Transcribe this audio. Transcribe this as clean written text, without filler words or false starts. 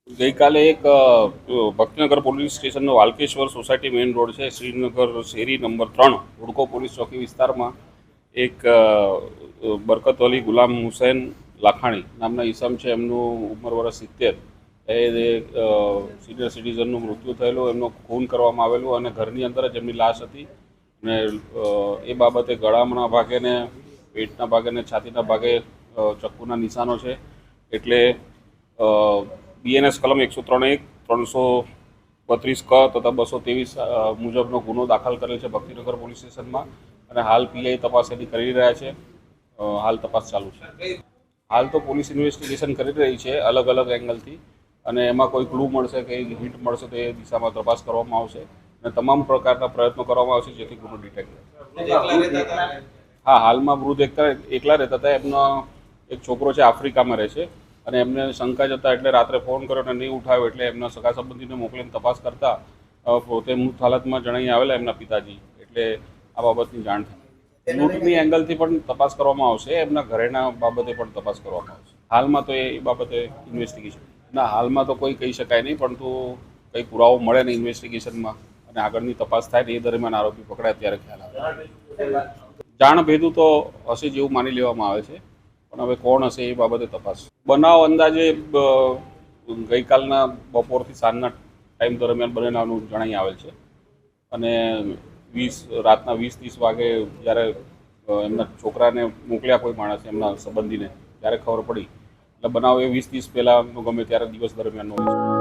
ગઈકાલે એક ભક્તિનગર પોલીસ સ્ટેશનનો વાલકેશ્વર સોસાયટી મેઇન રોડ છે, શ્રીનગર શેરી નંબર 3 હુડકો પોલીસ ચોકી વિસ્તારમાં એક બરકત અલી ગુલામ હુસૈન લાખાણી નામના ઈસમ છે. એમનું ઉંમર વર્ષ 70. એ સિનિયર સિટીઝનનું મૃત્યુ થયેલું, એમનો ખૂન કરવામાં આવેલું અને ઘરની અંદર જ એમની લાશ હતી. અને એ બાબતે ગળાના ભાગે ને પેટના ભાગે ને છાતીના ભાગે ચક્કુના નિશાનો છે. એટલે બીએનએસ કલમ 103(1), 332 ક તથા 223 મુજબનો ગુનો દાખલ કરેલ છે ભક્તિનગર પોલીસ સ્ટેશનમાં. અને હાલ પીઆઈ તપાસ એની કરી રહ્યા છે. હાલ તપાસ ચાલુ છે. હાલ તો પોલીસ ઇન્વેસ્ટિગેશન કરી રહી છે અલગ અલગ એંગલથી, અને એમાં કોઈ ક્લુ મળશે કે હિન્ટ મળશે તો એ દિશામાં તપાસ કરવામાં આવશે અને તમામ પ્રકારના પ્રયત્નો કરવામાં આવશે જેથી ગુનો ડિટેક્ટ થાય. હા, હાલમાં વૃદ્ધ એકલા રહેતા હતા. એમનો એક છોકરો છે, આફ્રિકામાં રહે છે, અને એમને શંકા જતા એટલે રાત્રે ફોન કર્યો અને નહીં ઉઠાવ્યો. એટલે એમના સગા સંબંધીને મોકલીને તપાસ કરતા પોતે મૃત હાલતમાં જણાઈ આવેલા એમના પિતાજી. એટલે આ બાબતની જાણ થઈ. લૂંટની એંગલથી પણ તપાસ કરવામાં આવશે, એમના ઘરેના બાબતે પણ તપાસ કરવામાં આવશે. હાલમાં તો એ બાબતે ઇન્વેસ્ટિગેશન ના, હાલમાં તો કોઈ કહી શકાય નહીં, પરંતુ કંઈ પુરાવો મળે ને ઇન્વેસ્ટિગેશનમાં અને આગળની તપાસ થાય ને એ દરમિયાન આરોપી પકડાય ત્યારે ખ્યાલ આવે. જાણ ભેદું તો હશે જેવું માની લેવામાં આવે છે, પણ હવે કોણ હશે એ બાબતે તપાસ. બનાવ અંદાજે ગઈકાલના બપોરથી સાંજના ટાઈમ દરમિયાન બનેલાનું જણાઈ આવેલ છે. અને રાતના 20-30 વાગે જ્યારે એમના છોકરાને મોકલ્યા કોઈ માણસ એમના સંબંધીને, ત્યારે ખબર પડી. એટલે બનાવ એ 20-30 પહેલાંનો ગમે ત્યારે દિવસ દરમિયાનનો હોય છે.